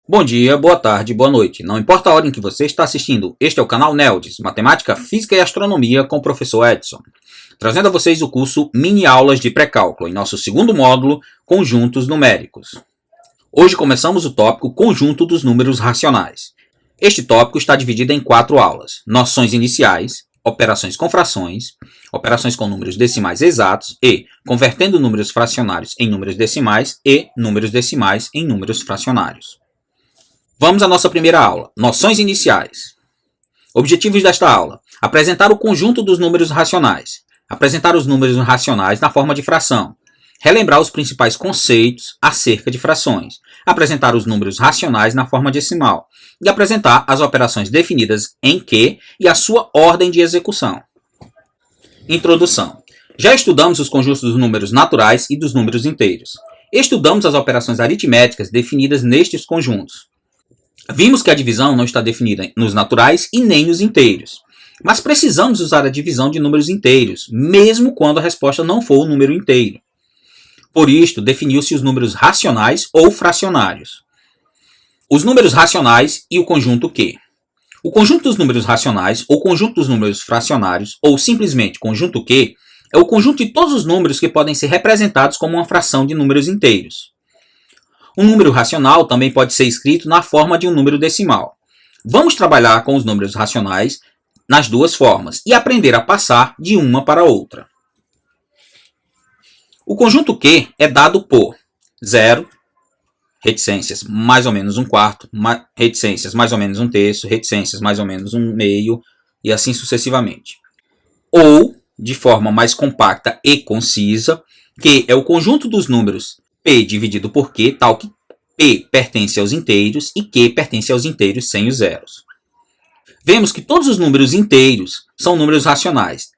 Bom dia, boa tarde, boa noite. Não importa a hora em que você está assistindo, este é o canal Neldes, Matemática, Física e Astronomia com o professor Edson. Trazendo a vocês o curso Mini Aulas de Pré-Cálculo, em nosso segundo módulo, Conjuntos Numéricos. Hoje começamos o tópico Conjunto dos Números Racionais. Este tópico está dividido em 4 aulas: Noções Iniciais, Operações com Frações, Operações com Números Decimais Exatos e Convertendo Números Fracionários em Números Decimais e Números Decimais em Números Fracionários. Vamos à nossa primeira aula, Noções Iniciais. Objetivos desta aula: apresentar o conjunto dos números racionais, apresentar os números racionais na forma de fração, relembrar os principais conceitos acerca de frações, apresentar os números racionais na forma decimal e apresentar as operações definidas em Q e a sua ordem de execução. Introdução. Já estudamos os conjuntos dos números naturais e dos números inteiros. Estudamos as operações aritméticas definidas nestes conjuntos. Vimos que a divisão não está definida nos naturais e nem nos inteiros. Mas precisamos usar a divisão de números inteiros, mesmo quando a resposta não for o número inteiro. Por isto, definiu-se os números racionais ou fracionários. Os números racionais e o conjunto Q. O conjunto dos números racionais, ou conjunto dos números fracionários, ou simplesmente conjunto Q, é o conjunto de todos os números que podem ser representados como uma fração de números inteiros. Um número racional também pode ser escrito na forma de um número decimal. Vamos trabalhar com os números racionais nas duas formas e aprender a passar de uma para outra. O conjunto Q é dado por 0, reticências mais ou menos 1/4, reticências mais ou menos 1/3, reticências mais ou menos 1/2 e assim sucessivamente. Ou, de forma mais compacta e concisa, Q é o conjunto dos números P dividido por Q, tal que P pertence aos inteiros e Q pertence aos inteiros sem os zeros. Vemos que todos os números inteiros são números racionais.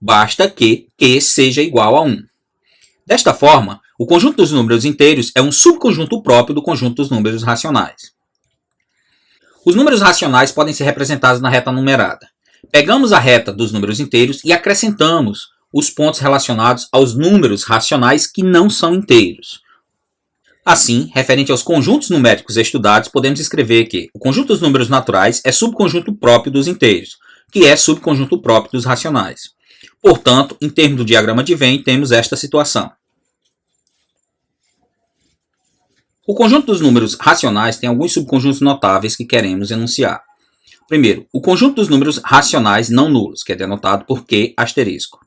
Basta que Q seja igual a 1. Desta forma, o conjunto dos números inteiros é um subconjunto próprio do conjunto dos números racionais. Os números racionais podem ser representados na reta numerada. Pegamos a reta dos números inteiros e acrescentamos os pontos relacionados aos números racionais que não são inteiros. Assim, referente aos conjuntos numéricos estudados, podemos escrever que o conjunto dos números naturais é subconjunto próprio dos inteiros, que é subconjunto próprio dos racionais. Portanto, em termos do diagrama de Venn, temos esta situação. O conjunto dos números racionais tem alguns subconjuntos notáveis que queremos enunciar. Primeiro, o conjunto dos números racionais não nulos, que é denotado por Q asterisco.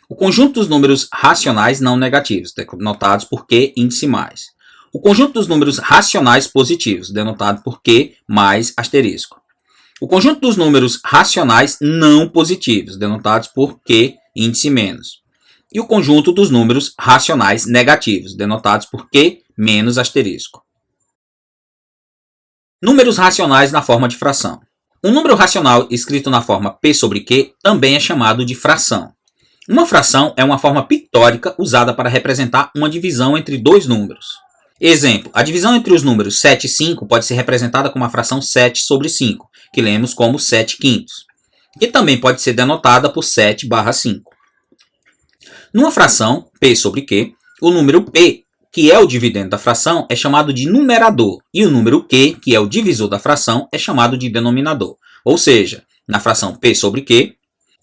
O conjunto dos números racionais não negativos, denotados por Q índice mais. O conjunto dos números racionais positivos, denotado por Q mais asterisco. O conjunto dos números racionais não positivos, denotados por Q índice menos. E o conjunto dos números racionais negativos, denotados por Q menos asterisco. Números racionais na forma de fração. Um número racional escrito na forma P sobre Q também é chamado de fração. Uma fração é uma forma pictórica usada para representar uma divisão entre dois números. Exemplo, a divisão entre os números 7 e 5 pode ser representada como a fração 7 sobre 5, que lemos como 7 quintos, e também pode ser denotada por 7/5. Numa fração, P sobre Q, o número P, que é o dividendo da fração, é chamado de numerador, e o número Q, que é o divisor da fração, é chamado de denominador. Ou seja, na fração P sobre Q,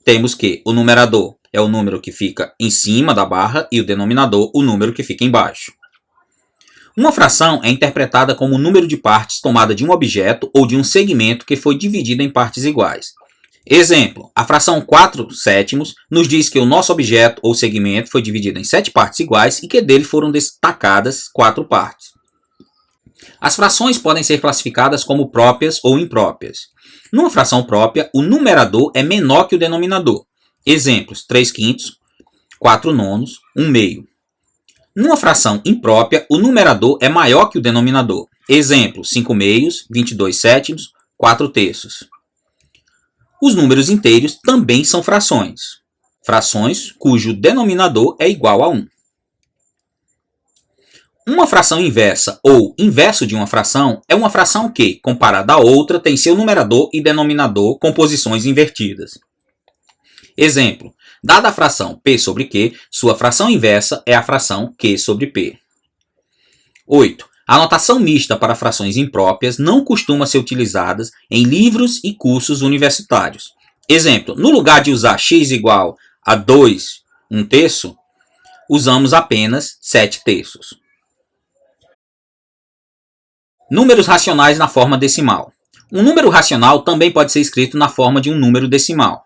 temos que o numerador é o número que fica em cima da barra e o denominador o número que fica embaixo. Uma fração é interpretada como o número de partes tomada de um objeto ou de um segmento que foi dividido em partes iguais. Exemplo, a fração 4/7 nos diz que o nosso objeto ou segmento foi dividido em 7 partes iguais e que dele foram destacadas 4 partes. As frações podem ser classificadas como próprias ou impróprias. Numa fração própria, o numerador é menor que o denominador. Exemplos, 3 quintos, 4 nonos, 1/2. Numa fração imprópria, o numerador é maior que o denominador. Exemplo, 5/2, 22/7, 4/3. Os números inteiros também são frações. Frações cujo denominador é igual a 1. Uma fração inversa ou inverso de uma fração é uma fração que, comparada à outra, tem seu numerador e denominador com posições invertidas. Exemplo, dada a fração P sobre Q, sua fração inversa é a fração Q sobre P. 8. A notação mista para frações impróprias não costuma ser utilizada em livros e cursos universitários. Exemplo, no lugar de usar x igual a 2, 1/3, usamos apenas 7/3. Números racionais na forma decimal. Um número racional também pode ser escrito na forma de um número decimal.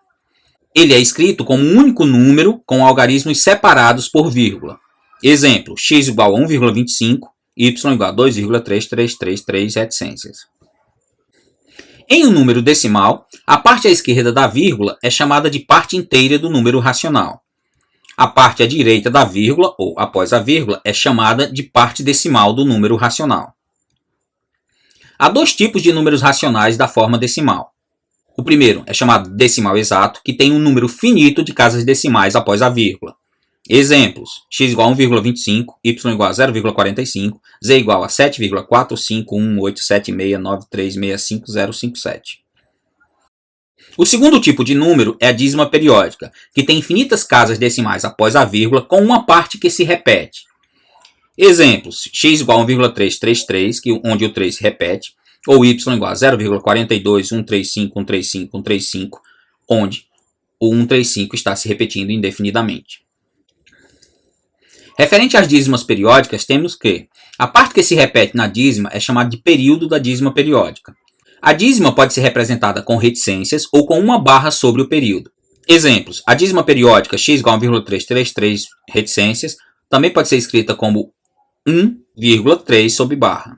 Ele é escrito como um único número com algarismos separados por vírgula. Exemplo, x igual a 1,25, y igual a 2,3333 reticências. Em um número decimal, a parte à esquerda da vírgula é chamada de parte inteira do número racional. A parte à direita da vírgula, ou após a vírgula, é chamada de parte decimal do número racional. Há dois tipos de números racionais da forma decimal. O primeiro é chamado decimal exato, que tem um número finito de casas decimais após a vírgula. Exemplos, x igual a 1,25, y igual a 0,45, z igual a 7,4518769365057. O segundo tipo de número é a dízima periódica, que tem infinitas casas decimais após a vírgula com uma parte que se repete. Exemplos, x igual a 1,333, onde o 3 se repete, ou y igual a 0,42135135135, onde o 135 está se repetindo indefinidamente. Referente às dízimas periódicas, temos que a parte que se repete na dízima é chamada de período da dízima periódica. A dízima pode ser representada com reticências ou com uma barra sobre o período. Exemplos, a dízima periódica x igual a 1,333 reticências também pode ser escrita como 1,3 sob barra.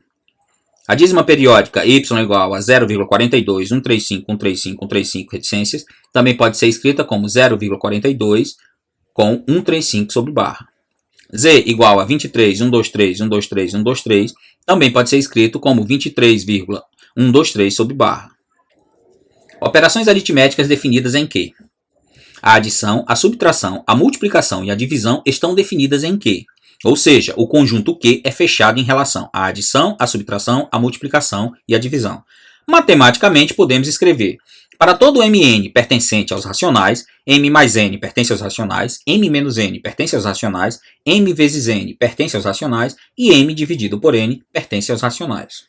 A dízima periódica y igual a 0,42135135135135 reticências também pode ser escrita como 0,42 com 135 sob barra. Z igual a 23,123,123,123 também pode ser escrito como 23,123 sob barra. Operações aritméticas definidas em que? A adição, a subtração, a multiplicação e a divisão estão definidas em que? Ou seja, o conjunto Q é fechado em relação à adição, à subtração, à multiplicação e à divisão. Matematicamente, podemos escrever: para todo mn pertencente aos racionais, m mais n pertence aos racionais, m menos n pertence aos racionais, m vezes n pertence aos racionais e m dividido por n pertence aos racionais.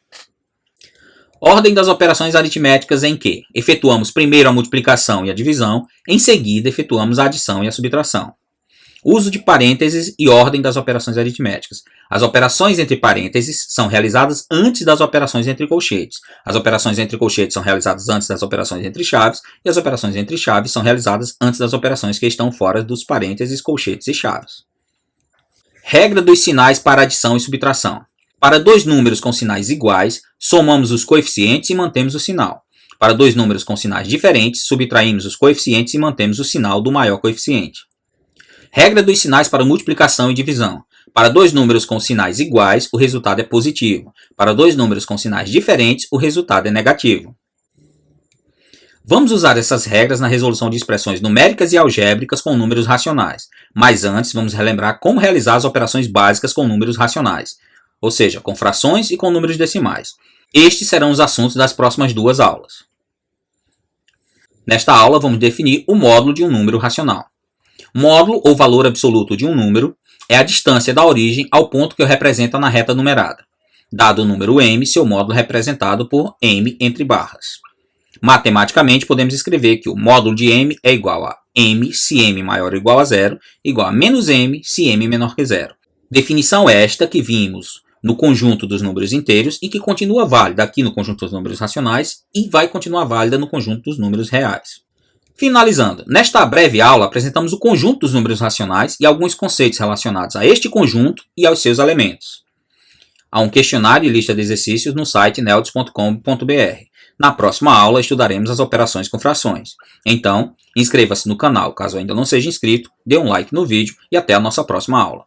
Ordem das operações aritméticas em que efetuamos primeiro a multiplicação e a divisão, em seguida efetuamos a adição e a subtração. Uso de parênteses e ordem das operações aritméticas. As operações entre parênteses são realizadas antes das operações entre colchetes. As operações entre colchetes são realizadas antes das operações entre chaves, e as operações entre chaves são realizadas antes das operações que estão fora dos parênteses, colchetes e chaves. Regra dos sinais para adição e subtração. Para dois números com sinais iguais, somamos os coeficientes e mantemos o sinal. Para dois números com sinais diferentes, subtraímos os coeficientes e mantemos o sinal do maior coeficiente. Regra dos sinais para multiplicação e divisão. Para dois números com sinais iguais, o resultado é positivo. Para dois números com sinais diferentes, o resultado é negativo. Vamos usar essas regras na resolução de expressões numéricas e algébricas com números racionais. Mas antes, vamos relembrar como realizar as operações básicas com números racionais, ou seja, com frações e com números decimais. Estes serão os assuntos das próximas duas aulas. Nesta aula, vamos definir o módulo de um número racional. Módulo ou valor absoluto de um número é a distância da origem ao ponto que o representa na reta numerada. Dado o número m, seu módulo é representado por m entre barras. Matematicamente, podemos escrever que o módulo de m é igual a m se m maior ou igual a zero, igual a menos m se m menor que zero. Definição esta que vimos no conjunto dos números inteiros e que continua válida aqui no conjunto dos números racionais e vai continuar válida no conjunto dos números reais. Finalizando, nesta breve aula apresentamos o conjunto dos números racionais e alguns conceitos relacionados a este conjunto e aos seus elementos. Há um questionário e lista de exercícios no site neodes.com.br. Na próxima aula estudaremos as operações com frações. Então, inscreva-se no canal caso ainda não seja inscrito, dê um like no vídeo e até a nossa próxima aula.